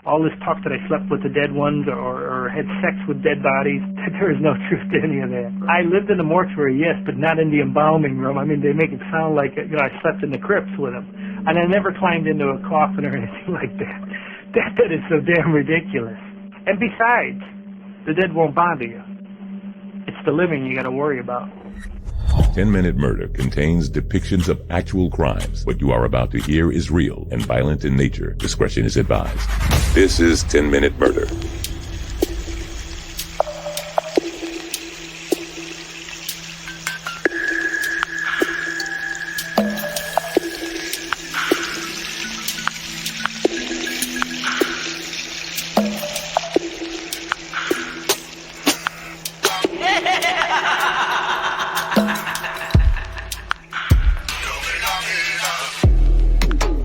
all this talk that I slept with the dead ones or had sex with dead bodies, there is no truth to any of that. I lived in the mortuary, yes, but not in the embalming room. I mean, they make it sound like, I slept in the crypts with them. And I never climbed into a coffin or anything like that. That is so damn ridiculous. And besides, the dead won't bother you. It's the living you got to worry about. 10-Minute Murder contains depictions of actual crimes. What you are about to hear is real and violent in nature. Discretion is advised. This is 10-Minute Murder.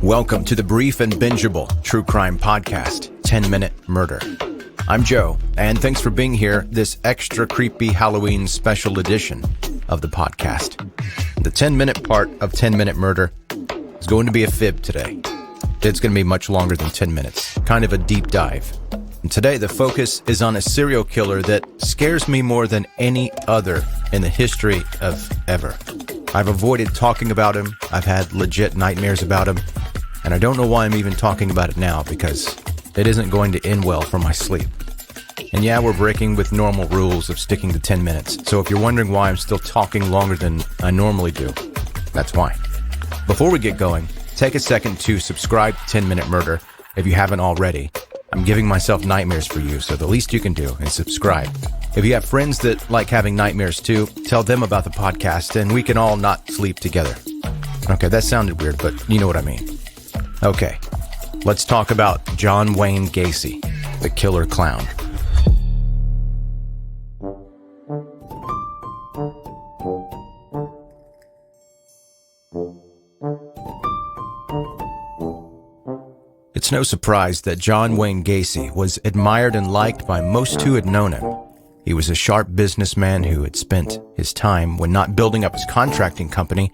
Welcome to the brief and bingeable true crime podcast, 10-Minute Murder. I'm Joe, and thanks for being here this extra creepy Halloween special edition of the podcast. The 10-minute part of 10-Minute Murder is going to be a fib today. It's going to be much longer than 10 minutes, kind of a deep dive. And today the focus is on a serial killer that scares me more than any other in the history of ever. I've avoided talking about him, I've had legit nightmares about him, and I don't know why I'm even talking about it now, because it isn't going to end well for my sleep. And yeah, we're breaking with normal rules of sticking to 10 minutes, so if you're wondering why I'm still talking longer than I normally do, that's why. Before we get going, take a second to subscribe to 10-Minute Murder if you haven't already. I'm giving myself nightmares for you, so the least you can do is subscribe. If you have friends that like having nightmares too, tell them about the podcast and we can all not sleep together. Okay, that sounded weird, but you know what I mean. Okay, let's talk about John Wayne Gacy, the killer clown. It's no surprise that John Wayne Gacy was admired and liked by most who had known him. He was a sharp businessman who had spent his time, when not building up his contracting company,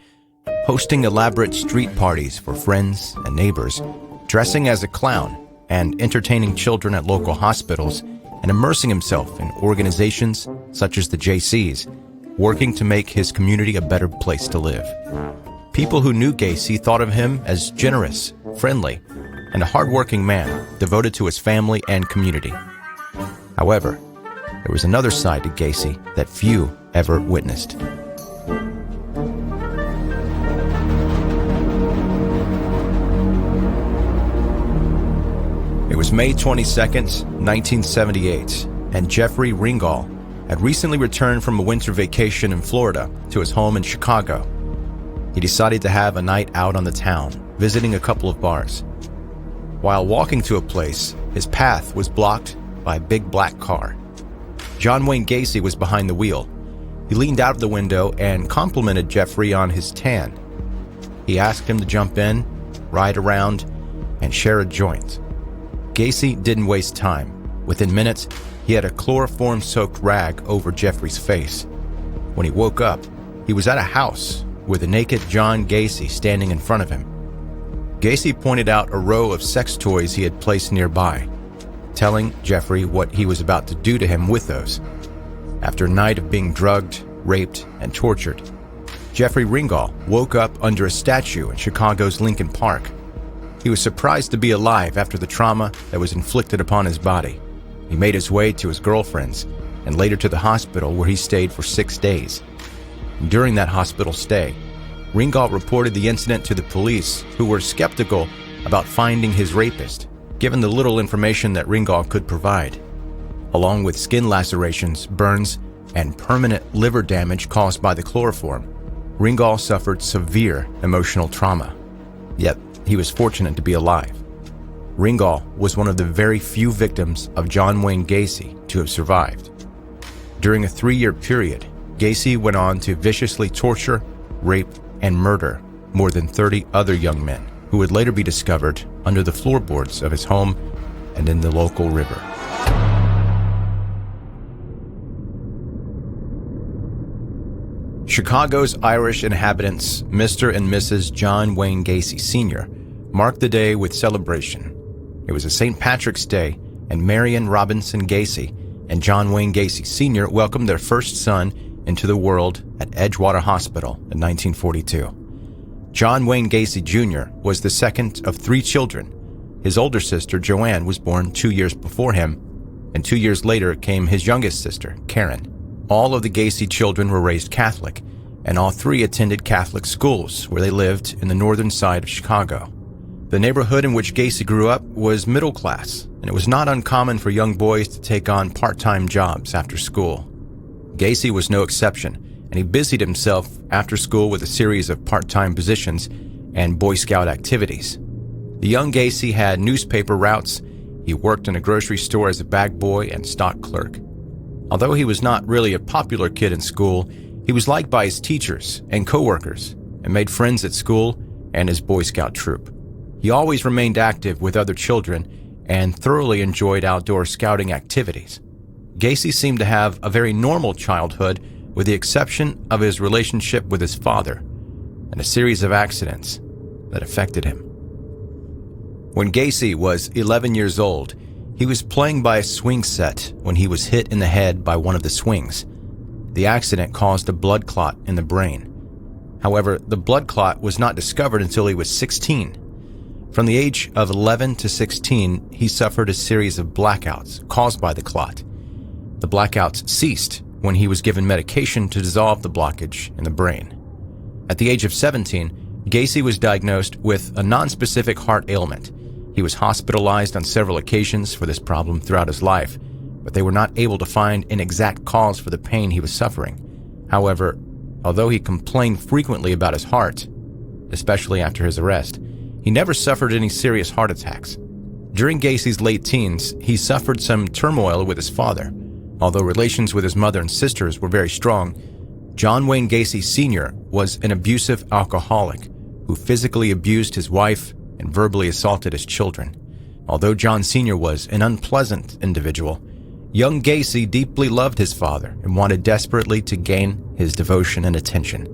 hosting elaborate street parties for friends and neighbors, dressing as a clown, and entertaining children at local hospitals, and immersing himself in organizations such as the JCs, working to make his community a better place to live. People who knew Gacy thought of him as generous, friendly, and a hardworking man devoted to his family and community. However, there was another side to Gacy that few ever witnessed. It was May 22nd, 1978, and Jeffrey Ringol had recently returned from a winter vacation in Florida to his home in Chicago. He decided to have a night out on the town, visiting a couple of bars. While walking to a place, his path was blocked by a big black car. John Wayne Gacy was behind the wheel. He leaned out of the window and complimented Jeffrey on his tan. He asked him to jump in, ride around, and share a joint. Gacy didn't waste time. Within minutes, he had a chloroform-soaked rag over Jeffrey's face. When he woke up, he was at a house with a naked John Gacy standing in front of him. Gacy pointed out a row of sex toys he had placed nearby, telling Jeffrey what he was about to do to him with those. After a night of being drugged, raped, and tortured, Jeffrey Ringol woke up under a statue in Chicago's Lincoln Park. He was surprised to be alive after the trauma that was inflicted upon his body. He made his way to his girlfriend's and later to the hospital, where he stayed for 6 days. During that hospital stay, Ringol reported the incident to the police, who were skeptical about finding his rapist, given the little information that Ringol could provide. Along with skin lacerations, burns, and permanent liver damage caused by the chloroform, Ringol suffered severe emotional trauma. Yet, he was fortunate to be alive. Ringol was one of the very few victims of John Wayne Gacy to have survived. During a 3-year period, Gacy went on to viciously torture, rape, and murder more than 30 other young men, who would later be discovered under the floorboards of his home and in the local river. Chicago's Irish inhabitants, Mr. and Mrs. John Wayne Gacy Sr., marked the day with celebration. It was a St. Patrick's Day, and Marion Robinson Gacy and John Wayne Gacy Sr. welcomed their first son into the world at Edgewater Hospital in 1942. John Wayne Gacy Jr. was the second of 3 children. His older sister, Joanne, was born 2 years before him, and 2 years later came his youngest sister, Karen. All of the Gacy children were raised Catholic, and all 3 attended Catholic schools where they lived in the northern side of Chicago. The neighborhood in which Gacy grew up was middle class, and it was not uncommon for young boys to take on part-time jobs after school. Gacy was no exception, and he busied himself after school with a series of part-time positions and Boy Scout activities. The young Gacy had newspaper routes. He worked in a grocery store as a bag boy and stock clerk. Although he was not really a popular kid in school, he was liked by his teachers and coworkers and made friends at school and his Boy Scout troop. He always remained active with other children and thoroughly enjoyed outdoor scouting activities. Gacy seemed to have a very normal childhood, with the exception of his relationship with his father and a series of accidents that affected him. When Gacy was 11 years old, he was playing by a swing set when he was hit in the head by one of the swings. The accident caused a blood clot in the brain. However, the blood clot was not discovered until he was 16. From the age of 11 to 16, he suffered a series of blackouts caused by the clot. The blackouts ceased when he was given medication to dissolve the blockage in the brain. At the age of 17, Gacy was diagnosed with a nonspecific heart ailment. He was hospitalized on several occasions for this problem throughout his life, but they were not able to find an exact cause for the pain he was suffering. However, although he complained frequently about his heart, especially after his arrest, he never suffered any serious heart attacks. During Gacy's late teens, he suffered some turmoil with his father. Although relations with his mother and sisters were very strong, John Wayne Gacy Sr. was an abusive alcoholic who physically abused his wife and verbally assaulted his children. Although John Sr. was an unpleasant individual, young Gacy deeply loved his father and wanted desperately to gain his devotion and attention.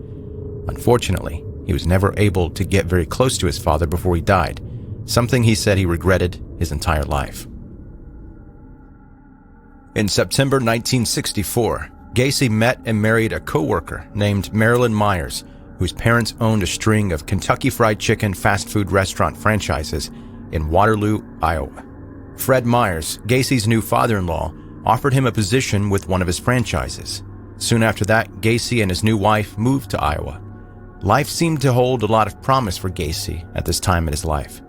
Unfortunately, he was never able to get very close to his father before he died, something he said he regretted his entire life. In September 1964, Gacy met and married a co-worker named Marilyn Myers, whose parents owned a string of Kentucky Fried Chicken fast food restaurant franchises in Waterloo, Iowa. Fred Myers, Gacy's new father-in-law, offered him a position with one of his franchises. Soon after that, Gacy and his new wife moved to Iowa. Life seemed to hold a lot of promise for Gacy at this time in his life.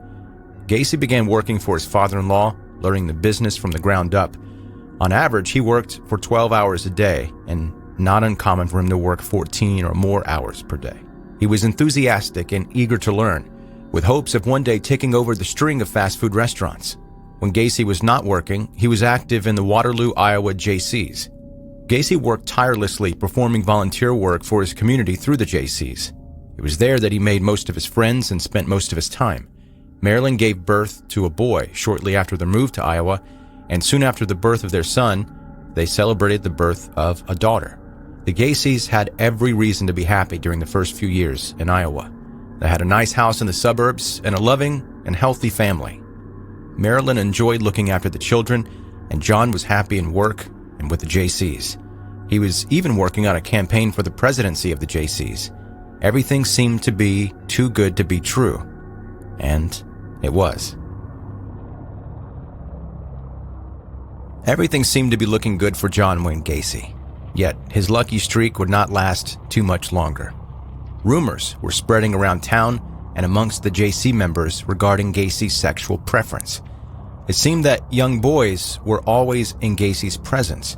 Gacy began working for his father-in-law, learning the business from the ground up. On average, he worked for 12 hours a day, and not uncommon for him to work 14 or more hours per day. He was enthusiastic and eager to learn, with hopes of one day taking over the string of fast food restaurants. When Gacy was not working, he was active in the Waterloo, Iowa JCs. Gacy worked tirelessly performing volunteer work for his community through the JCs. It was there that he made most of his friends and spent most of his time. Marilyn gave birth to a boy shortly after their move to Iowa, and soon after the birth of their son, they celebrated the birth of a daughter. The Gacys had every reason to be happy during the first few years in Iowa. They had a nice house in the suburbs and a loving and healthy family. Marilyn enjoyed looking after the children, and John was happy in work and with the JCs. He was even working on a campaign for the presidency of the JCs. Everything seemed to be too good to be true, and it was. Everything seemed to be looking good for John Wayne Gacy, yet his lucky streak would not last too much longer. Rumors were spreading around town and amongst the JC members regarding Gacy's sexual preference. It seemed that young boys were always in Gacy's presence.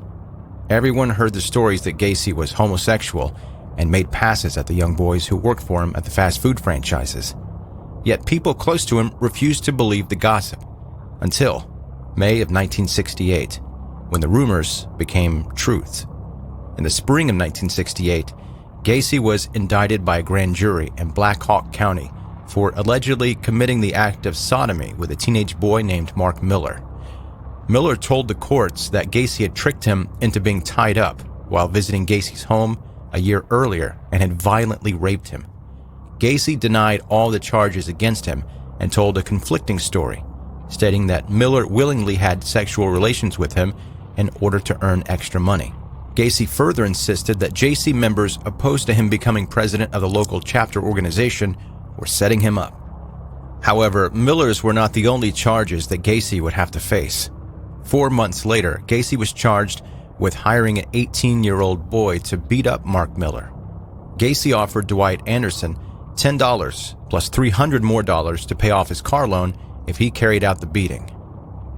Everyone heard the stories that Gacy was homosexual and made passes at the young boys who worked for him at the fast food franchises. Yet people close to him refused to believe the gossip, until May of 1968, when the rumors became truth. In the spring of 1968, Gacy was indicted by a grand jury in Black Hawk County for allegedly committing the act of sodomy with a teenage boy named Mark Miller. Miller told the courts that Gacy had tricked him into being tied up while visiting Gacy's home a year earlier and had violently raped him. Gacy denied all the charges against him and told a conflicting story, stating that Miller willingly had sexual relations with him in order to earn extra money. Gacy further insisted that JC members opposed to him becoming president of the local chapter organization were setting him up. However, Miller's were not the only charges that Gacy would have to face. 4 months later, Gacy was charged with hiring an 18-year-old boy to beat up Mark Miller. Gacy offered Dwight Anderson $10 plus $300 more to pay off his car loan if he carried out the beating.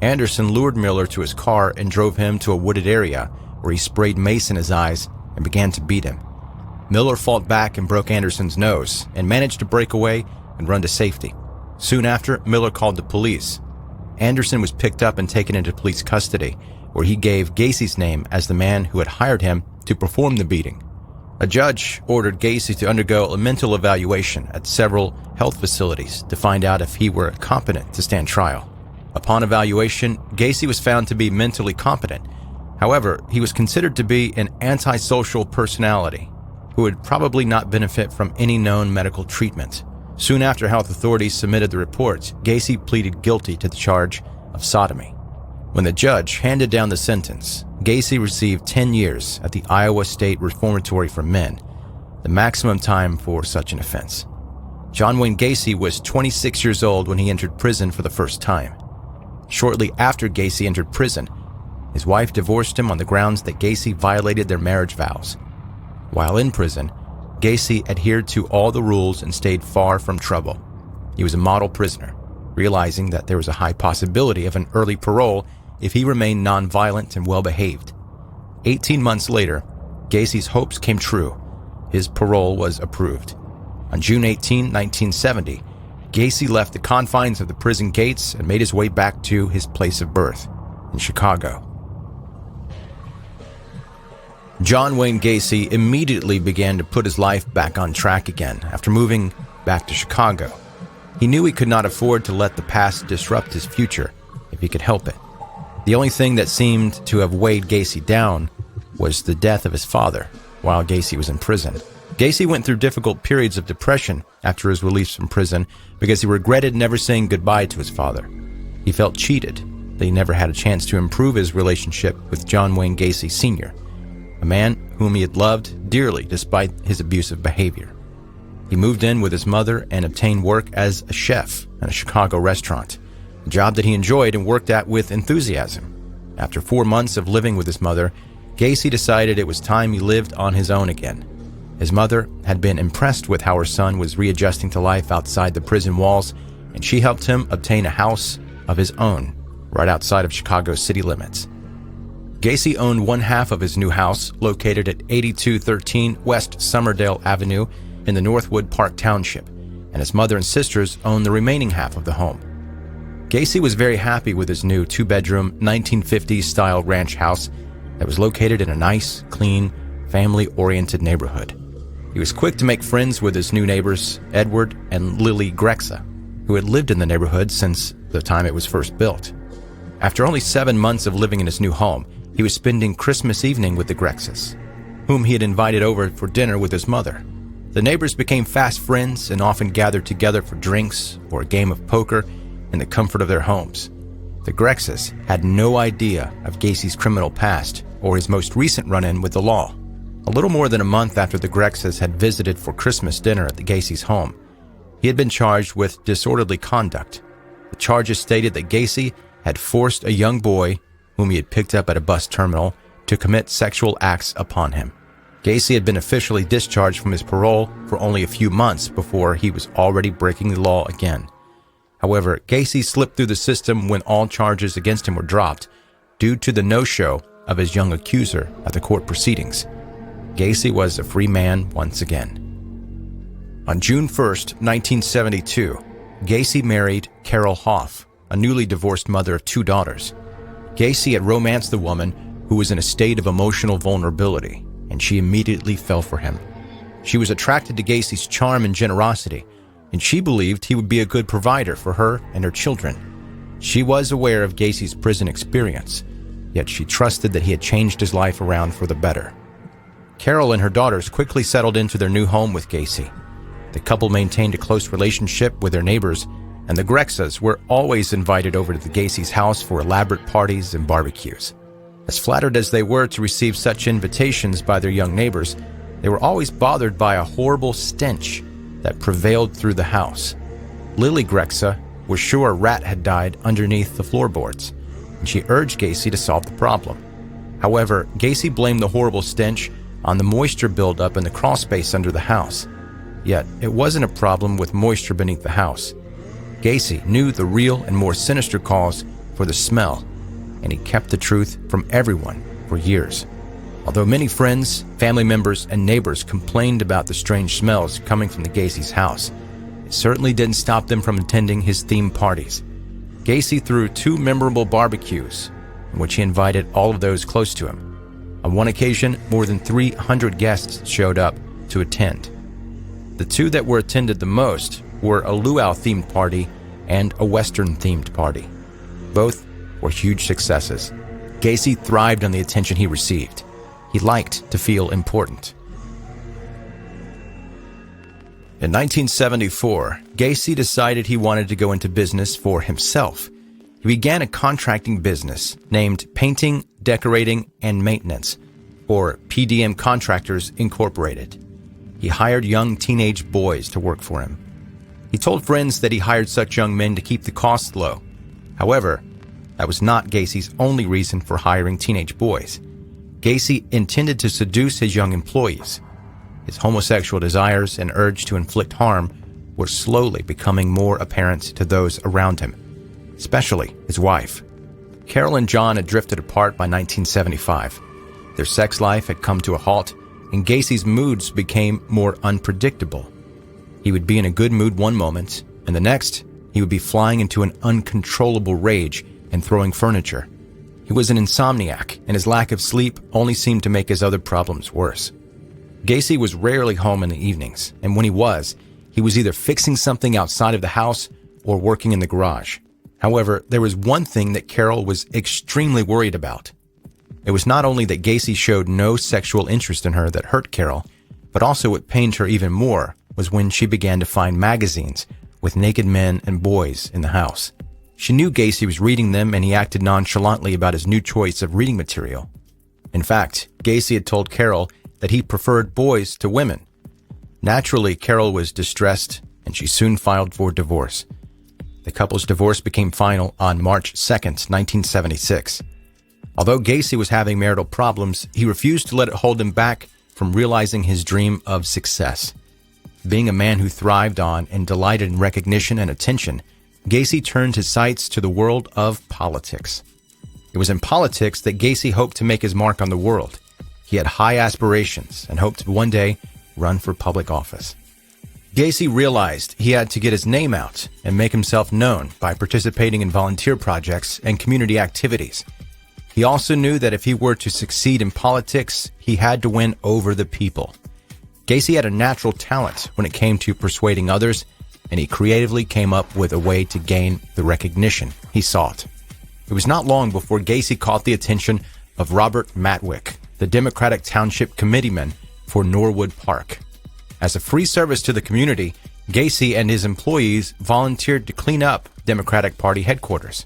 Anderson lured Miller to his car and drove him to a wooded area where he sprayed mace in his eyes and began to beat him. Miller fought back and broke Anderson's nose and managed to break away and run to safety. Soon after, Miller called the police. Anderson was picked up and taken into police custody, where he gave Gacy's name as the man who had hired him to perform the beating. A judge ordered Gacy to undergo a mental evaluation at several health facilities to find out if he were competent to stand trial. Upon evaluation, Gacy was found to be mentally competent. However, he was considered to be an antisocial personality who would probably not benefit from any known medical treatment. Soon after health authorities submitted the report, Gacy pleaded guilty to the charge of sodomy. When the judge handed down the sentence, Gacy received 10 years at the Iowa State Reformatory for Men, the maximum time for such an offense. John Wayne Gacy was 26 years old when he entered prison for the first time. Shortly after Gacy entered prison, his wife divorced him on the grounds that Gacy violated their marriage vows. While in prison, Gacy adhered to all the rules and stayed far from trouble. He was a model prisoner, realizing that there was a high possibility of an early parole if he remained nonviolent and well-behaved. 18 months later, Gacy's hopes came true. His parole was approved. On June 18, 1970, Gacy left the confines of the prison gates and made his way back to his place of birth in Chicago. John Wayne Gacy immediately began to put his life back on track again after moving back to Chicago. He knew he could not afford to let the past disrupt his future if he could help it. The only thing that seemed to have weighed Gacy down was the death of his father while Gacy was in prison. Gacy went through difficult periods of depression after his release from prison because he regretted never saying goodbye to his father. He felt cheated that he never had a chance to improve his relationship with John Wayne Gacy Sr., a man whom he had loved dearly despite his abusive behavior. He moved in with his mother and obtained work as a chef at a Chicago restaurant, a job that he enjoyed and worked at with enthusiasm. After 4 months of living with his mother, Gacy decided it was time he lived on his own again. His mother had been impressed with how her son was readjusting to life outside the prison walls, and she helped him obtain a house of his own right outside of Chicago's city limits. Gacy owned one half of his new house, located at 8213 West Summerdale Avenue in the Northwood Park Township, and his mother and sisters owned the remaining half of the home. Gacy was very happy with his new 2-bedroom, 1950s-style ranch house that was located in a nice, clean, family-oriented neighborhood. He was quick to make friends with his new neighbors, Edward and Lily Grexa, who had lived in the neighborhood since the time it was first built. After only 7 months of living in his new home, he was spending Christmas evening with the Grexas, whom he had invited over for dinner with his mother. The neighbors became fast friends and often gathered together for drinks or a game of poker in the comfort of their homes. The Grexas had no idea of Gacy's criminal past or his most recent run-in with the law. A little more than a month after the Grexas had visited for Christmas dinner at the Gacy's home, he had been charged with disorderly conduct. The charges stated that Gacy had forced a young boy whom he had picked up at a bus terminal to commit sexual acts upon him. Gacy had been officially discharged from his parole for only a few months before he was already breaking the law again. However, Gacy slipped through the system when all charges against him were dropped due to the no-show of his young accuser at the court proceedings. Gacy was a free man once again. On June 1st, 1972, Gacy married Carroll Hoff, a newly divorced mother of 2 daughters. Gacy had romanced the woman who was in a state of emotional vulnerability, and she immediately fell for him. She was attracted to Gacy's charm and generosity, and she believed he would be a good provider for her and her children. She was aware of Gacy's prison experience, yet she trusted that he had changed his life around for the better. Carol and her daughters quickly settled into their new home with Gacy. The couple maintained a close relationship with their neighbors and the Grexas were always invited over to the Gacy's house for elaborate parties and barbecues. As flattered as they were to receive such invitations by their young neighbors, they were always bothered by a horrible stench that prevailed through the house. Lily Grexa was sure a rat had died underneath the floorboards, and she urged Gacy to solve the problem. However, Gacy blamed the horrible stench on the moisture buildup in the crawl space under the house. Yet, it wasn't a problem with moisture beneath the house. Gacy knew the real and more sinister cause for the smell, and he kept the truth from everyone for years. Although many friends, family members, and neighbors complained about the strange smells coming from the Gacy's house, it certainly didn't stop them from attending his theme parties. Gacy threw 2 memorable barbecues, in which he invited all of those close to him. On one occasion, more than 300 guests showed up to attend. The 2 that were attended the most were a luau-themed party and a Western-themed party. Both were huge successes. Gacy thrived on the attention he received. He liked to feel important. In 1974, Gacy decided he wanted to go into business for himself. He began a contracting business named Painting, Decorating, and Maintenance, or PDM Contractors Incorporated. He hired young teenage boys to work for him. He told friends that he hired such young men to keep the costs low. However, that was not Gacy's only reason for hiring teenage boys. Gacy intended to seduce his young employees. His homosexual desires and urge to inflict harm were slowly becoming more apparent to those around him, especially his wife. Carroll and John had drifted apart by 1975. Their sex life had come to a halt, and Gacy's moods became more unpredictable. He would be in a good mood one moment, and the next, he would be flying into an uncontrollable rage and throwing furniture. He was an insomniac, and his lack of sleep only seemed to make his other problems worse. Gacy was rarely home in the evenings, and when he was either fixing something outside of the house or working in the garage. However, there was one thing that Carroll was extremely worried about. It was not only that Gacy showed no sexual interest in her that hurt Carroll, but also what pained her even more was when she began to find magazines with naked men and boys in the house. She knew Gacy was reading them, and he acted nonchalantly about his new choice of reading material. In fact, Gacy had told Carroll that he preferred boys to women. Naturally, Carroll was distressed, and she soon filed for divorce. The couple's divorce became final on March 2nd, 1976. Although Gacy was having marital problems, he refused to let it hold him back from realizing his dream of success. Being a man who thrived on and delighted in recognition and attention, Gacy turned his sights to the world of politics. It was in politics that Gacy hoped to make his mark on the world. He had high aspirations and hoped to one day run for public office. Gacy realized he had to get his name out and make himself known by participating in volunteer projects and community activities. He also knew that if he were to succeed in politics, he had to win over the people. Gacy had a natural talent when it came to persuading others, and he creatively came up with a way to gain the recognition he sought. It was not long before Gacy caught the attention of Robert Matwick, the Democratic Township Committeeman for Norwood Park. As a free service to the community, Gacy and his employees volunteered to clean up Democratic Party headquarters.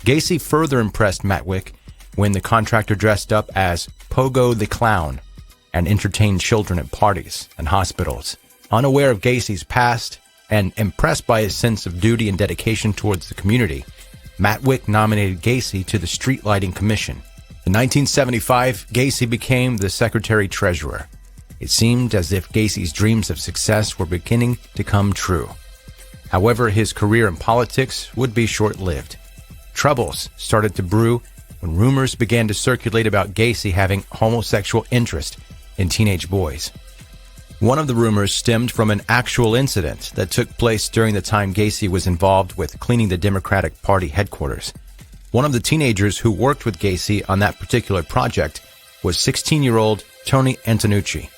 Gacy further impressed Matwick when the contractor dressed up as Pogo the Clown and entertained children at parties and hospitals. Unaware of Gacy's past and impressed by his sense of duty and dedication towards the community, Matwick nominated Gacy to the Street Lighting Commission. In 1975, Gacy became the secretary-treasurer. It seemed as if Gacy's dreams of success were beginning to come true. However, his career in politics would be short-lived. Troubles started to brew when rumors began to circulate about Gacy having homosexual interest in teenage boys. One of the rumors stemmed from an actual incident that took place during the time Gacy was involved with cleaning the Democratic Party headquarters. One of the teenagers who worked with Gacy on that particular project was 16-year-old Tony Antonucci.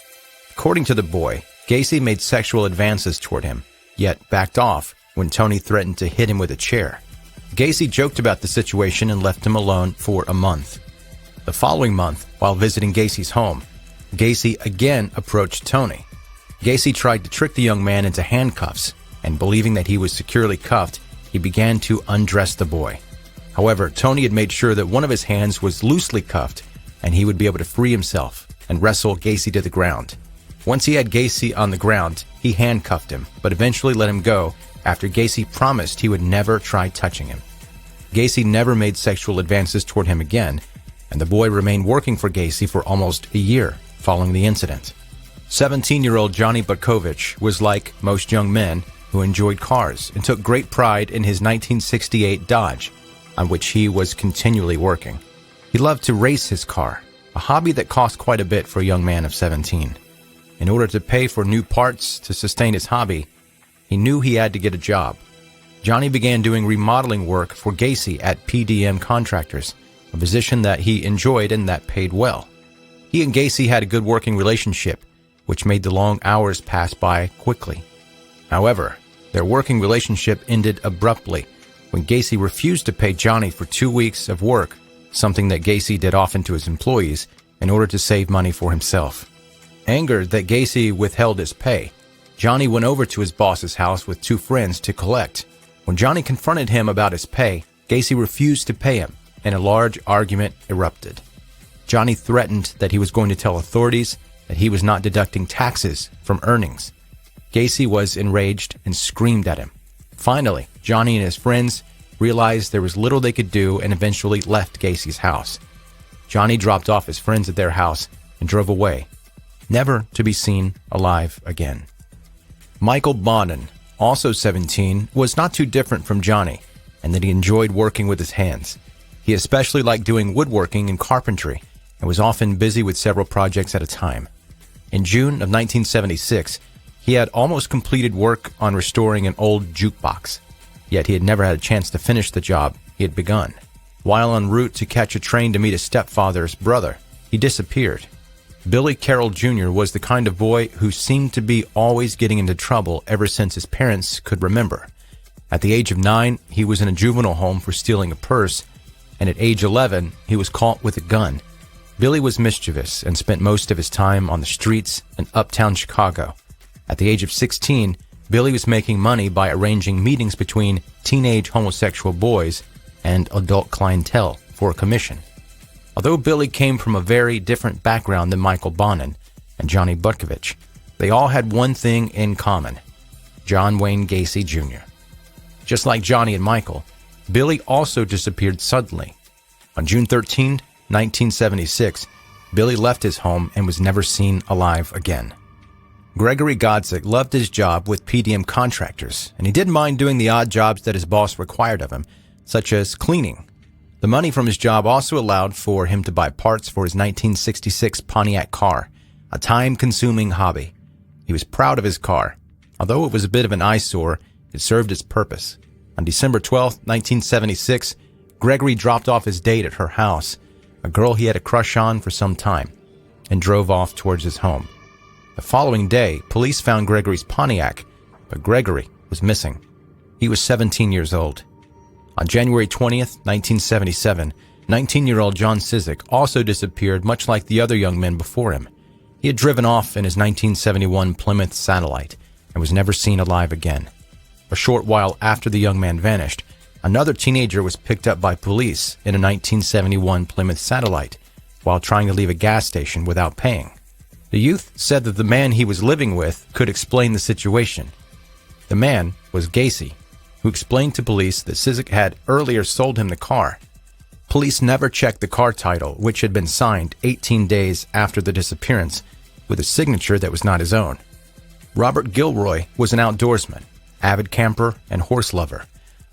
According to the boy, Gacy made sexual advances toward him, yet backed off when Tony threatened to hit him with a chair. Gacy joked about the situation and left him alone for a month. The following month, while visiting Gacy's home, Gacy again approached Tony. Gacy tried to trick the young man into handcuffs, and believing that he was securely cuffed, he began to undress the boy. However, Tony had made sure that one of his hands was loosely cuffed and he would be able to free himself and wrestle Gacy to the ground. Once he had Gacy on the ground, he handcuffed him, but eventually let him go after Gacy promised he would never try touching him. Gacy never made sexual advances toward him again, and the boy remained working for Gacy for almost a year following the incident. 17-year-old Johnny Buckovich was like most young men who enjoyed cars and took great pride in his 1968 Dodge, on which he was continually working. He loved to race his car, a hobby that cost quite a bit for a young man of 17. In order to pay for new parts to sustain his hobby, he knew he had to get a job. Johnny began doing remodeling work for Gacy at PDM Contractors, a position that he enjoyed and that paid well. He and Gacy had a good working relationship, which made the long hours pass by quickly. However, their working relationship ended abruptly when Gacy refused to pay Johnny for 2 weeks of work, something that Gacy did often to his employees in order to save money for himself. Angered that Gacy withheld his pay, Johnny went over to his boss's house with 2 friends to collect. When Johnny confronted him about his pay, Gacy refused to pay him, and a large argument erupted. Johnny threatened that he was going to tell authorities that he was not deducting taxes from earnings. Gacy was enraged and screamed at him. Finally, Johnny and his friends realized there was little they could do and eventually left Gacy's house. Johnny dropped off his friends at their house and drove away, never to be seen alive again. Michael Bonin, also 17, was not too different from Johnny, and that he enjoyed working with his hands. He especially liked doing woodworking and carpentry, and was often busy with several projects at a time. In June of 1976, he had almost completed work on restoring an old jukebox, yet he had never had a chance to finish the job he had begun. While en route to catch a train to meet his stepfather's brother, he disappeared. Billy Carroll Jr. was the kind of boy who seemed to be always getting into trouble ever since his parents could remember. At the age of 9, he was in a juvenile home for stealing a purse, and at age 11, he was caught with a gun. Billy was mischievous and spent most of his time on the streets in uptown Chicago. At the age of 16, Billy was making money by arranging meetings between teenage homosexual boys and adult clientele for a commission. Although Billy came from a very different background than Michael Bonin and Johnny Butkovich, they all had one thing in common: John Wayne Gacy Jr. Just like Johnny and Michael, Billy also disappeared suddenly. On June 13, 1976, Billy left his home and was never seen alive again. Gregory Godzik loved his job with PDM Contractors, and he didn't mind doing the odd jobs that his boss required of him, such as cleaning. The money from his job also allowed for him to buy parts for his 1966 Pontiac car, a time-consuming hobby. He was proud of his car. Although it was a bit of an eyesore, it served its purpose. On December 12, 1976, Gregory dropped off his date at her house, a girl he had a crush on for some time, and drove off towards his home. The following day, police found Gregory's Pontiac, but Gregory was missing. He was 17 years old. On January 20th, 1977, 19-year-old John Cizik also disappeared, much like the other young men before him. He had driven off in his 1971 Plymouth Satellite and was never seen alive again. A short while after the young man vanished, another teenager was picked up by police in a 1971 Plymouth Satellite while trying to leave a gas station without paying. The youth said that the man he was living with could explain the situation. The man was Gacy, who explained to police that Cizik had earlier sold him the car. Police never checked the car title, which had been signed 18 days after the disappearance, with a signature that was not his own. Robert Gilroy was an outdoorsman, avid camper, and horse lover.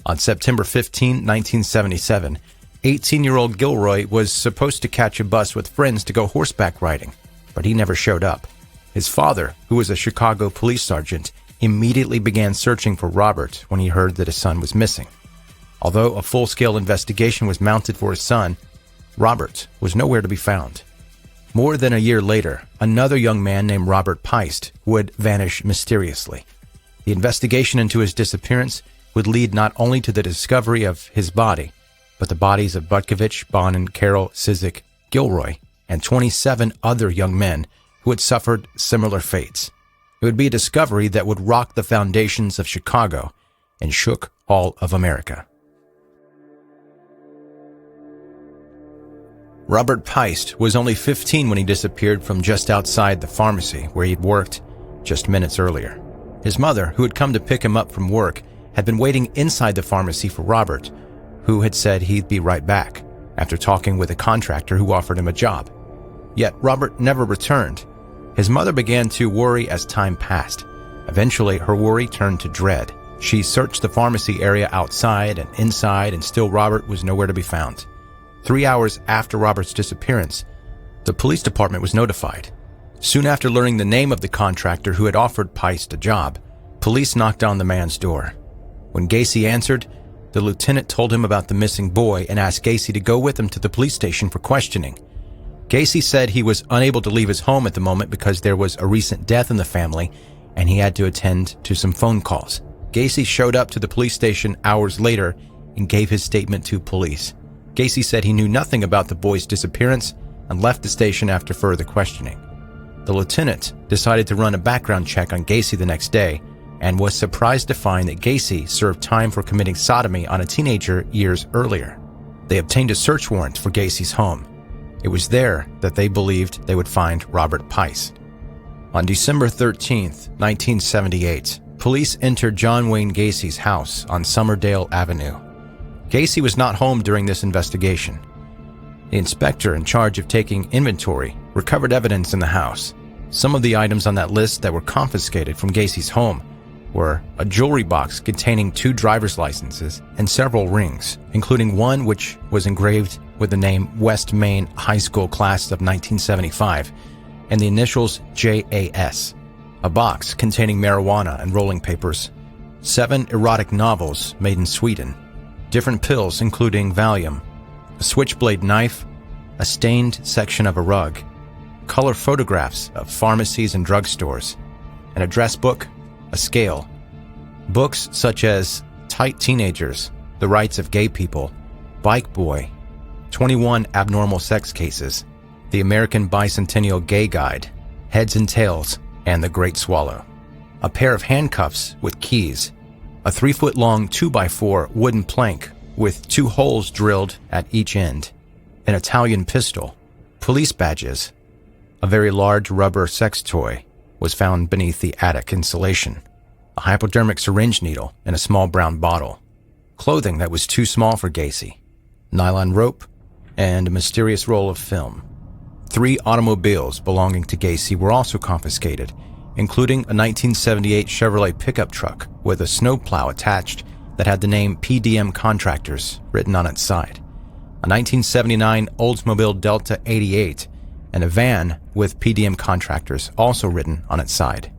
On September 15, 1977, 18-year-old Gilroy was supposed to catch a bus with friends to go horseback riding, but he never showed up. His father, who was a Chicago police sergeant, immediately began searching for Robert when he heard that his son was missing. Although a full-scale investigation was mounted for his son, Robert was nowhere to be found. More than a year later, another young man named Robert Peist would vanish mysteriously. The investigation into his disappearance would lead not only to the discovery of his body, but the bodies of Butkovich, Bonin, Carroll, Cizik, Gilroy, and 27 other young men who had suffered similar fates. It would be a discovery that would rock the foundations of Chicago and shook all of America. Robert Peist was only 15 when he disappeared from just outside the pharmacy where he'd worked just minutes earlier. His mother, who had come to pick him up from work, had been waiting inside the pharmacy for Robert, who had said he'd be right back after talking with a contractor who offered him a job. Yet Robert never returned. His mother began to worry as time passed. Eventually, her worry turned to dread. She searched the pharmacy area outside and inside, and still Robert was nowhere to be found. 3 hours after Robert's disappearance, the police department was notified. Soon after learning the name of the contractor who had offered Peist a job, police knocked on the man's door. When Gacy answered, the lieutenant told him about the missing boy and asked Gacy to go with him to the police station for questioning. Gacy said he was unable to leave his home at the moment because there was a recent death in the family and he had to attend to some phone calls. Gacy showed up to the police station hours later and gave his statement to police. Gacy said he knew nothing about the boy's disappearance and left the station after further questioning. The lieutenant decided to run a background check on Gacy the next day and was surprised to find that Gacy served time for committing sodomy on a teenager years earlier. They obtained a search warrant for Gacy's home. It was there that they believed they would find Robert Peist. On December 13, 1978, police entered John Wayne Gacy's house on Summerdale Avenue. Gacy was not home during this investigation. The inspector in charge of taking inventory recovered evidence in the house. Some of the items on that list that were confiscated from Gacy's home were a jewelry box containing 2 driver's licenses and several rings, including one which was engraved with the name West Main High School Class of 1975 and the initials JAS, a box containing marijuana and rolling papers, 7 erotic novels made in Sweden, different pills including Valium, a switchblade knife, a stained section of a rug, color photographs of pharmacies and drugstores, an address book, a scale, books such as Tight Teenagers, The Rights of Gay People, Bike Boy, 21 Abnormal Sex Cases, The American Bicentennial Gay Guide, Heads and Tails, and The Great Swallow, a pair of handcuffs with keys, a 3-foot-long 2x4 wooden plank with 2 holes drilled at each end, an Italian pistol, police badges, a very large rubber sex toy was found beneath the attic insulation, a hypodermic syringe needle in a small brown bottle, clothing that was too small for Gacy, nylon rope, and a mysterious roll of film. 3 automobiles belonging to Gacy were also confiscated, including a 1978 Chevrolet pickup truck with a snowplow attached that had the name PDM Contractors written on its side, a 1979 Oldsmobile Delta 88, and a van with PDM Contractors also written on its side.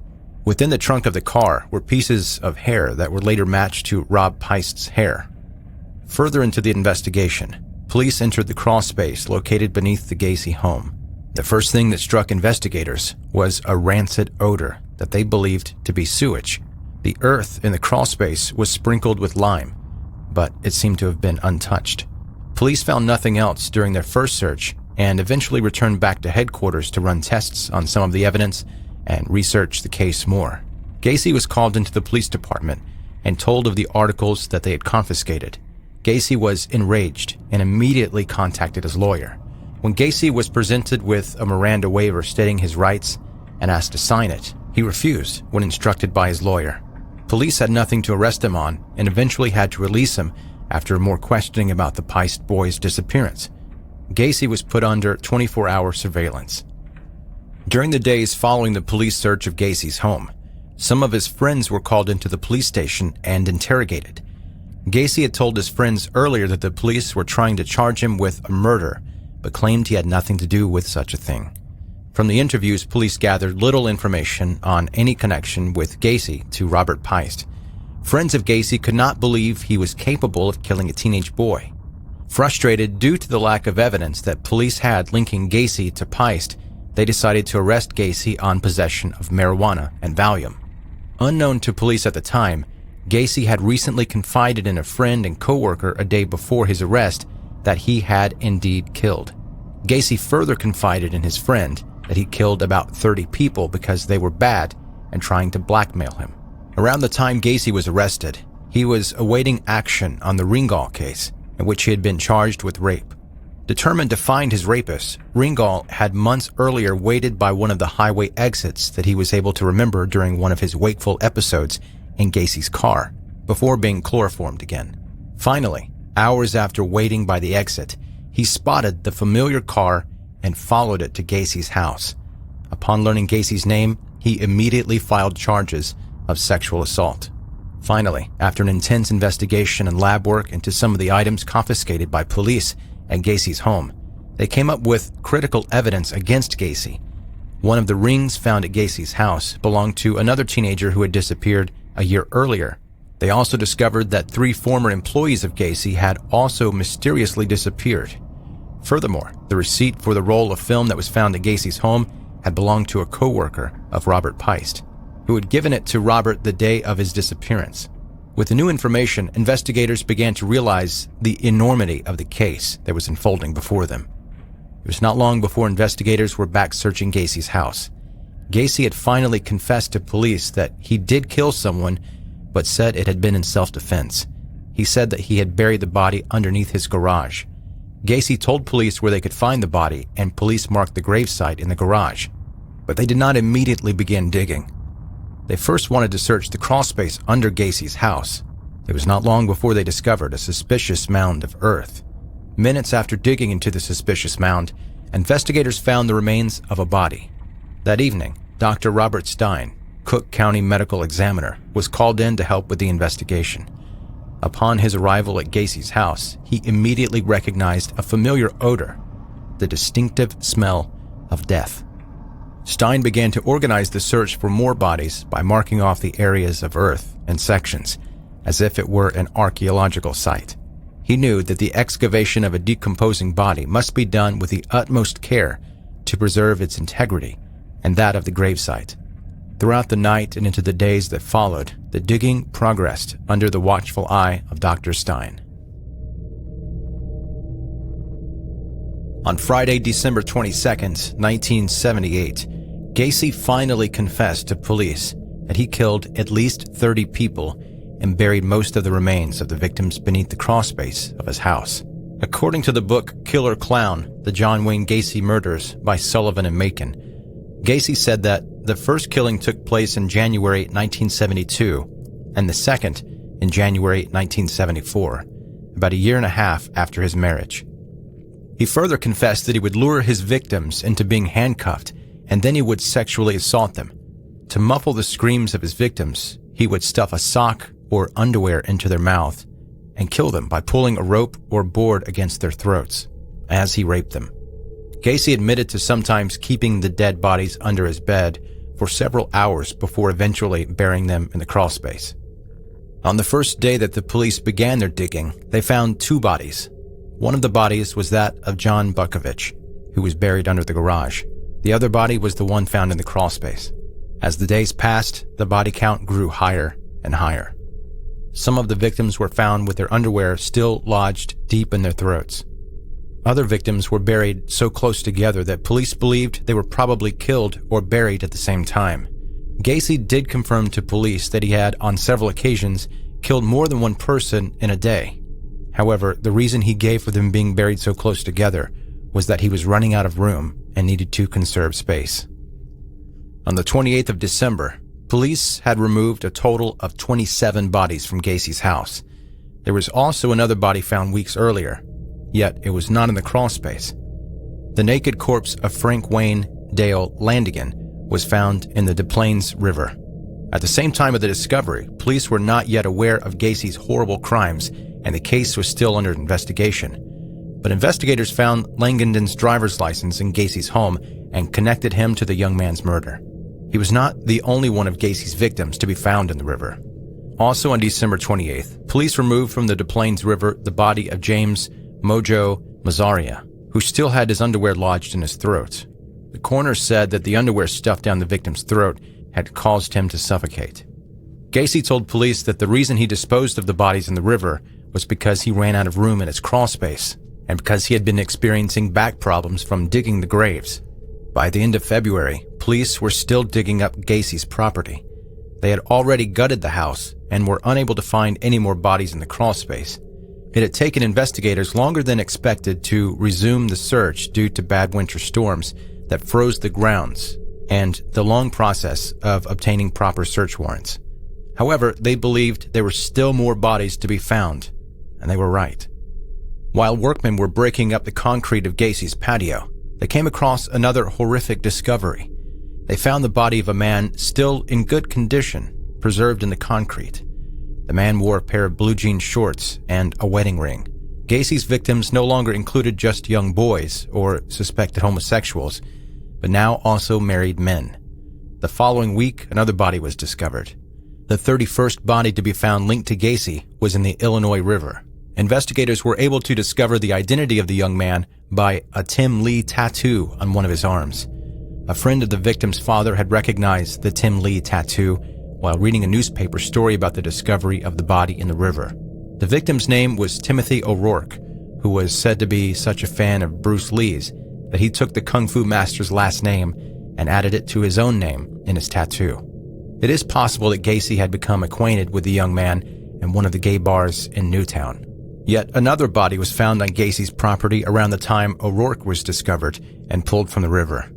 Within the trunk of the car were pieces of hair that were later matched to Rob Peist's hair. Further into the investigation, police entered the crawl space located beneath the Gacy home. The first thing that struck investigators was a rancid odor that they believed to be sewage. The earth in the crawl space was sprinkled with lime, but it seemed to have been untouched. Police found nothing else during their first search and eventually returned back to headquarters to run tests on some of the evidence and research the case more. Gacy was called into the police department and told of the articles that they had confiscated. Gacy was enraged and immediately contacted his lawyer. When Gacy was presented with a Miranda waiver stating his rights and asked to sign it, he refused when instructed by his lawyer. Police had nothing to arrest him on and eventually had to release him after more questioning about the Peist boy's disappearance. Gacy was put under 24-hour surveillance. During the days following the police search of Gacy's home, some of his friends were called into the police station and interrogated. Gacy had told his friends earlier that the police were trying to charge him with a murder, but claimed he had nothing to do with such a thing. From the interviews, police gathered little information on any connection with Gacy to Robert Peist. Friends of Gacy could not believe he was capable of killing a teenage boy. Frustrated due to the lack of evidence that police had linking Gacy to Peist, they decided to arrest Gacy on possession of marijuana and Valium. Unknown to police at the time, Gacy had recently confided in a friend and coworker a day before his arrest that he had indeed killed. Gacy further confided in his friend that he killed about 30 people because they were bad and trying to blackmail him. Around the time Gacy was arrested, He was awaiting action on the Ringol case, in which he had been charged with rape. Determined to find his rapist, Ringol had months earlier waited by one of the highway exits that he was able to remember during one of his wakeful episodes in Gacy's car, before being chloroformed again. Finally, hours after waiting by the exit, he spotted the familiar car and followed it to Gacy's house. Upon learning Gacy's name, he immediately filed charges of sexual assault. Finally, after an intense investigation and lab work into some of the items confiscated by police at Gacy's home, they came up with critical evidence against Gacy. One of the rings found at Gacy's house belonged to another teenager who had disappeared a year earlier. They also discovered that 3 former employees of Gacy had also mysteriously disappeared. Furthermore, the receipt for the roll of film that was found at Gacy's home had belonged to a co-worker of Robert Peist, who had given it to Robert the day of his disappearance. With the new information, investigators began to realize the enormity of the case that was unfolding before them. It was not long before investigators were back searching Gacy's house. Gacy had finally confessed to police that he did kill someone, but said it had been in self-defense. He said that he had buried the body underneath his garage. Gacy told police where they could find the body, and police marked the gravesite in the garage. But they did not immediately begin digging. They first wanted to search the crawlspace under Gacy's house. It was not long before they discovered a suspicious mound of earth. Minutes after digging into the suspicious mound, investigators found the remains of a body. That evening, Dr. Robert Stein, Cook County Medical Examiner, was called in to help with the investigation. Upon his arrival at Gacy's house, he immediately recognized a familiar odor, the distinctive smell of death. Stein began to organize the search for more bodies by marking off the areas of earth in sections, as if it were an archaeological site. He knew that the excavation of a decomposing body must be done with the utmost care to preserve its integrity and that of the gravesite. Throughout the night and into the days that followed, the digging progressed under the watchful eye of Dr. Stein. On Friday, December 22nd, 1978, Gacy finally confessed to police that he killed at least 30 people and buried most of the remains of the victims beneath the crawlspace of his house. According to the book Killer Clown, The John Wayne Gacy Murders by Sullivan and Macon, Gacy said that the first killing took place in January 1972 and the second in January 1974, about a year and a half after his marriage. He further confessed that he would lure his victims into being handcuffed and then he would sexually assault them. To muffle the screams of his victims, he would stuff a sock or underwear into their mouth and kill them by pulling a rope or board against their throats as he raped them. Gacy admitted to sometimes keeping the dead bodies under his bed for several hours before eventually burying them in the crawlspace. On the first day that the police began their digging, they found 2 bodies. One of the bodies was that of John Buckovich, who was buried under the garage. The other body was the one found in the crawlspace. As the days passed, the body count grew higher and higher. Some of the victims were found with their underwear still lodged deep in their throats. Other victims were buried so close together that police believed they were probably killed or buried at the same time. Gacy did confirm to police that he had, on several occasions, killed more than one person in a day. However, the reason he gave for them being buried so close together was that he was running out of room and needed to conserve space. On the 28th of December, police had removed a total of 27 bodies from Gacy's house. There was also another body found weeks earlier, yet it was not in the crawlspace. The naked corpse of Frank Wayne Dale Landigan was found in the Des Plaines River. At the same time of the discovery, police were not yet aware of Gacy's horrible crimes, and the case was still under investigation. But investigators found Langanden's driver's license in Gacy's home and connected him to the young man's murder. He was not the only one of Gacy's victims to be found in the river. Also on December 28th, police removed from the Des Plaines River the body of James Mojo Mazaria, who still had his underwear lodged in his throat. The coroner said that the underwear stuffed down the victim's throat had caused him to suffocate. Gacy told police that the reason he disposed of the bodies in the river was because he ran out of room in his crawlspace and because he had been experiencing back problems from digging the graves. By the end of February, police were still digging up Gacy's property. They had already gutted the house and were unable to find any more bodies in the crawl space. It had taken investigators longer than expected to resume the search due to bad winter storms that froze the grounds and the long process of obtaining proper search warrants. However, they believed there were still more bodies to be found, and they were right. While workmen were breaking up the concrete of Gacy's patio, they came across another horrific discovery. They found the body of a man still in good condition, preserved in the concrete. The man wore a pair of blue jean shorts and a wedding ring. Gacy's victims no longer included just young boys or suspected homosexuals, but now also married men. The following week, another body was discovered. The 31st body to be found linked to Gacy was in the Illinois River. Investigators were able to discover the identity of the young man by a Tim Lee tattoo on one of his arms. A friend of the victim's father had recognized the Tim Lee tattoo while reading a newspaper story about the discovery of the body in the river. The victim's name was Timothy O'Rourke, who was said to be such a fan of Bruce Lee's that he took the Kung Fu master's last name and added it to his own name in his tattoo. It is possible that Gacy had become acquainted with the young man in one of the gay bars in Newtown. Yet another body was found on Gacy's property around the time O'Rourke was discovered and pulled from the river.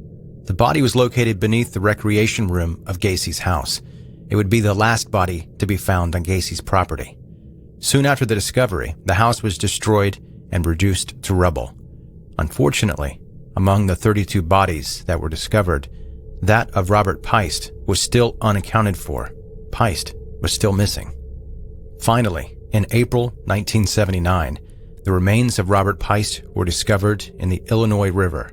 The body was located beneath the recreation room of Gacy's house. It would be the last body to be found on Gacy's property. Soon after the discovery, the house was destroyed and reduced to rubble. Unfortunately, among the 32 bodies that were discovered, that of Robert Peist was still unaccounted for. Peist was still missing. Finally, in April 1979, the remains of Robert Peist were discovered in the Illinois River.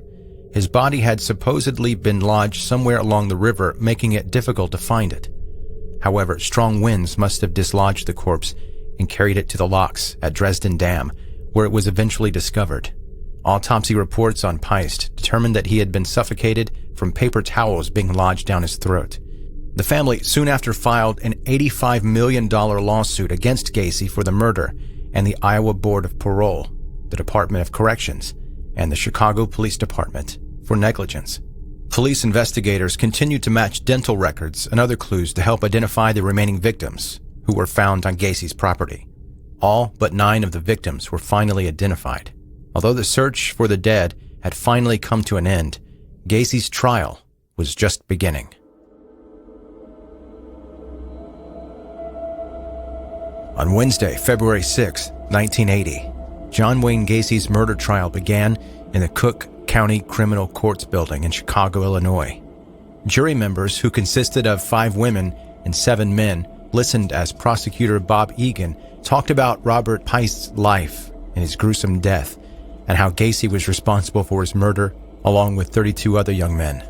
His body had supposedly been lodged somewhere along the river, making it difficult to find it. However, strong winds must have dislodged the corpse and carried it to the locks at Dresden Dam, where it was eventually discovered. Autopsy reports on Peist determined that he had been suffocated from paper towels being lodged down his throat. The family soon after filed an $85 million lawsuit against Gacy for the murder and the Iowa Board of Parole, the Department of Corrections, and the Chicago Police Department for negligence. Police investigators continued to match dental records and other clues to help identify the remaining victims who were found on Gacy's property. All but 9 of the victims were finally identified. Although the search for the dead had finally come to an end, Gacy's trial was just beginning. On Wednesday, February 6, 1980, John Wayne Gacy's murder trial began in the Cook County Criminal Courts building in Chicago, Illinois. Jury members, who consisted of 5 women and 7 men, listened as prosecutor Bob Egan talked about Robert Peist's life and his gruesome death, and how Gacy was responsible for his murder, along with 32 other young men.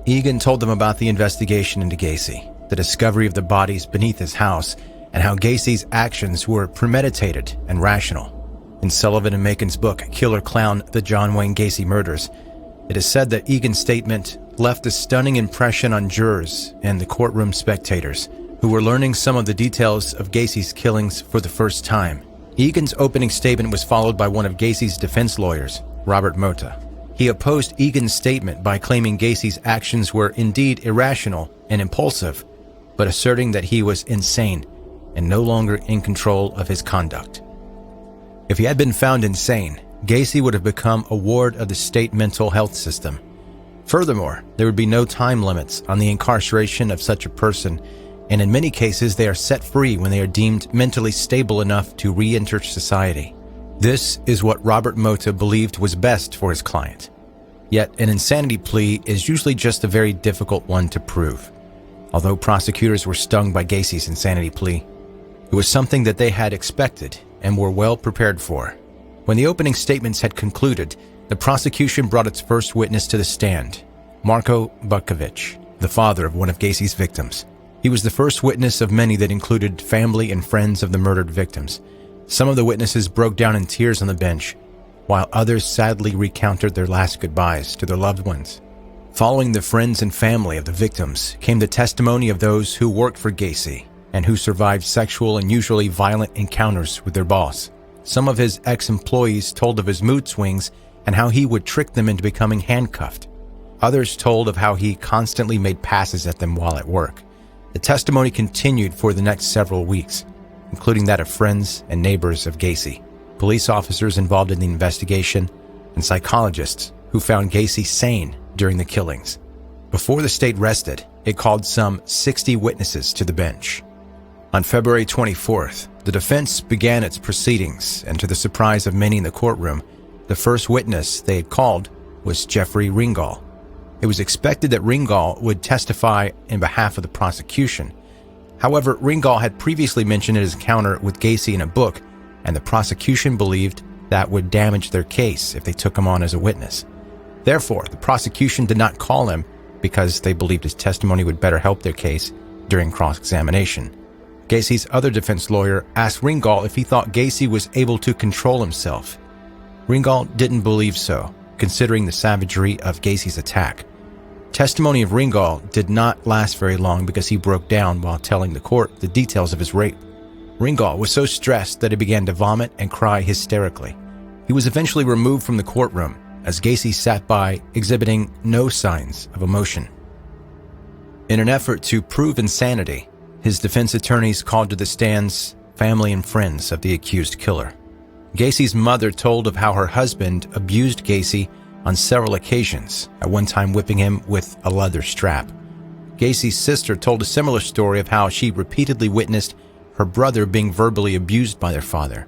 Egan told them about the investigation into Gacy, the discovery of the bodies beneath his house, and how Gacy's actions were premeditated and rational. In Sullivan and Macon's book, Killer Clown: The John Wayne Gacy Murders, it is said that Egan's statement left a stunning impression on jurors and the courtroom spectators, who were learning some of the details of Gacy's killings for the first time. Egan's opening statement was followed by one of Gacy's defense lawyers, Robert Mota. He opposed Egan's statement by claiming Gacy's actions were indeed irrational and impulsive, but asserting that he was insane and no longer in control of his conduct. If he had been found insane, Gacy would have become a ward of the state mental health system. Furthermore, there would be no time limits on the incarceration of such a person, and in many cases they are set free when they are deemed mentally stable enough to re-enter society. This is what Robert Mota believed was best for his client. Yet an insanity plea is usually just a very difficult one to prove. Although prosecutors were stung by Gacy's insanity plea, it was something that they had expected and were well prepared for. When the opening statements had concluded, the prosecution brought its first witness to the stand, Marco Butkovich, the father of one of Gacy's victims. He was the first witness of many that included family and friends of the murdered victims. Some of the witnesses broke down in tears on the bench, while others sadly recounted their last goodbyes to their loved ones. Following the friends and family of the victims came the testimony of those who worked for Gacy and who survived sexual and usually violent encounters with their boss. Some of his ex-employees told of his mood swings and how he would trick them into becoming handcuffed. Others told of how he constantly made passes at them while at work. The testimony continued for the next several weeks, including that of friends and neighbors of Gacy, police officers involved in the investigation, and psychologists who found Gacy sane during the killings. Before the state rested, it called some 60 witnesses to the bench. On February 24th, the defense began its proceedings, and to the surprise of many in the courtroom, the first witness they had called was Jeffrey Ringol. It was expected that Ringol would testify in behalf of the prosecution. However, Ringol had previously mentioned his encounter with Gacy in a book, and the prosecution believed that would damage their case if they took him on as a witness. Therefore, the prosecution did not call him because they believed his testimony would better help their case during cross-examination. Gacy's other defense lawyer asked Ringol if he thought Gacy was able to control himself. Ringol didn't believe so, considering the savagery of Gacy's attack. Testimony of Ringol did not last very long because he broke down while telling the court the details of his rape. Ringol was so stressed that he began to vomit and cry hysterically. He was eventually removed from the courtroom as Gacy sat by, exhibiting no signs of emotion. In an effort to prove insanity, his defense attorneys called to the stands family and friends of the accused killer. Gacy's mother told of how her husband abused Gacy on several occasions, at one time whipping him with a leather strap. Gacy's sister told a similar story of how she repeatedly witnessed her brother being verbally abused by their father.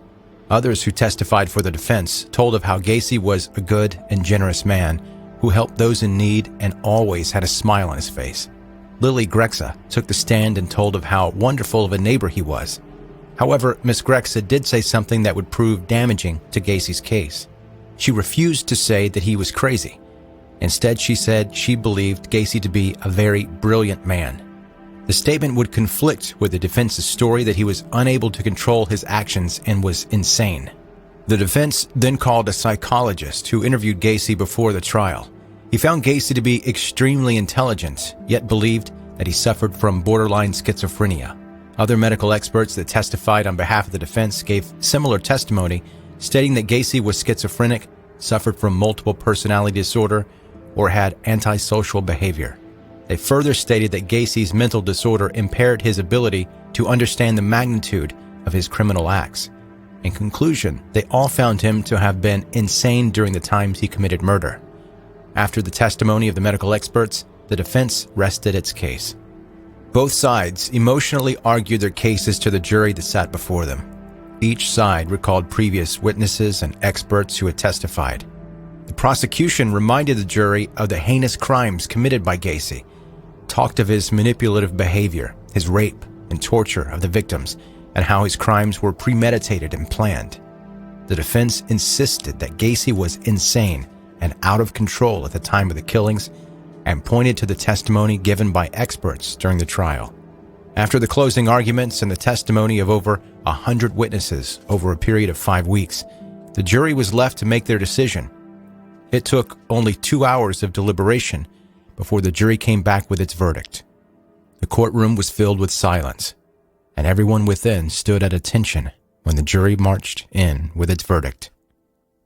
Others who testified for the defense told of how Gacy was a good and generous man who helped those in need and always had a smile on his face. Lily Grexa took the stand and told of how wonderful of a neighbor he was. However, Miss Grexa did say something that would prove damaging to Gacy's case. She refused to say that he was crazy. Instead, she said she believed Gacy to be a very brilliant man. The statement would conflict with the defense's story that he was unable to control his actions and was insane. The defense then called a psychologist who interviewed Gacy before the trial. He found Gacy to be extremely intelligent, yet believed that he suffered from borderline schizophrenia. Other medical experts that testified on behalf of the defense gave similar testimony, stating that Gacy was schizophrenic, suffered from multiple personality disorder, or had antisocial behavior. They further stated that Gacy's mental disorder impaired his ability to understand the magnitude of his criminal acts. In conclusion, they all found him to have been insane during the times he committed murder. After the testimony of the medical experts, the defense rested its case. Both sides emotionally argued their cases to the jury that sat before them. Each side recalled previous witnesses and experts who had testified. The prosecution reminded the jury of the heinous crimes committed by Gacy, talked of his manipulative behavior, his rape and torture of the victims, and how his crimes were premeditated and planned. The defense insisted that Gacy was insane and out of control at the time of the killings, and pointed to the testimony given by experts during the trial. After the closing arguments and the testimony of over 100 witnesses over a period of 5 weeks, the jury was left to make their decision. It took only 2 hours of deliberation before the jury came back with its verdict. The courtroom was filled with silence, and everyone within stood at attention when the jury marched in with its verdict.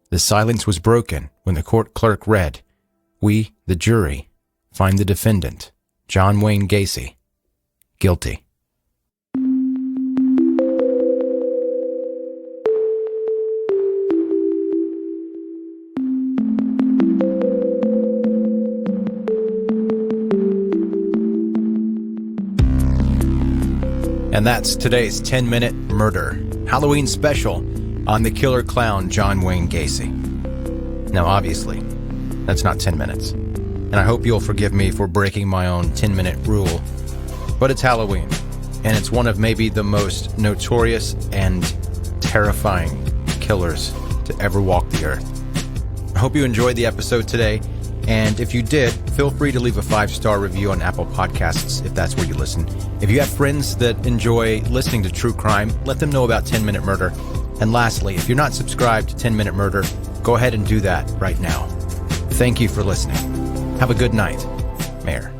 The silence was broken when the court clerk read, "We, the jury, find the defendant, John Wayne Gacy, guilty." And that's today's 10-minute murder Halloween special on the killer clown John Wayne Gacy. Now, obviously, that's not 10 minutes. And I hope you'll forgive me for breaking my own 10-minute rule. But it's Halloween, and it's one of maybe the most notorious and terrifying killers to ever walk the earth. I hope you enjoyed the episode today, and if you did, feel free to leave a 5-star review on Apple Podcasts if that's where you listen. If you have friends that enjoy listening to true crime, let them know about 10-Minute Murder. And lastly, if you're not subscribed to 10-Minute Murder, go ahead and do that right now. Thank you for listening. Have a good night, Mayor.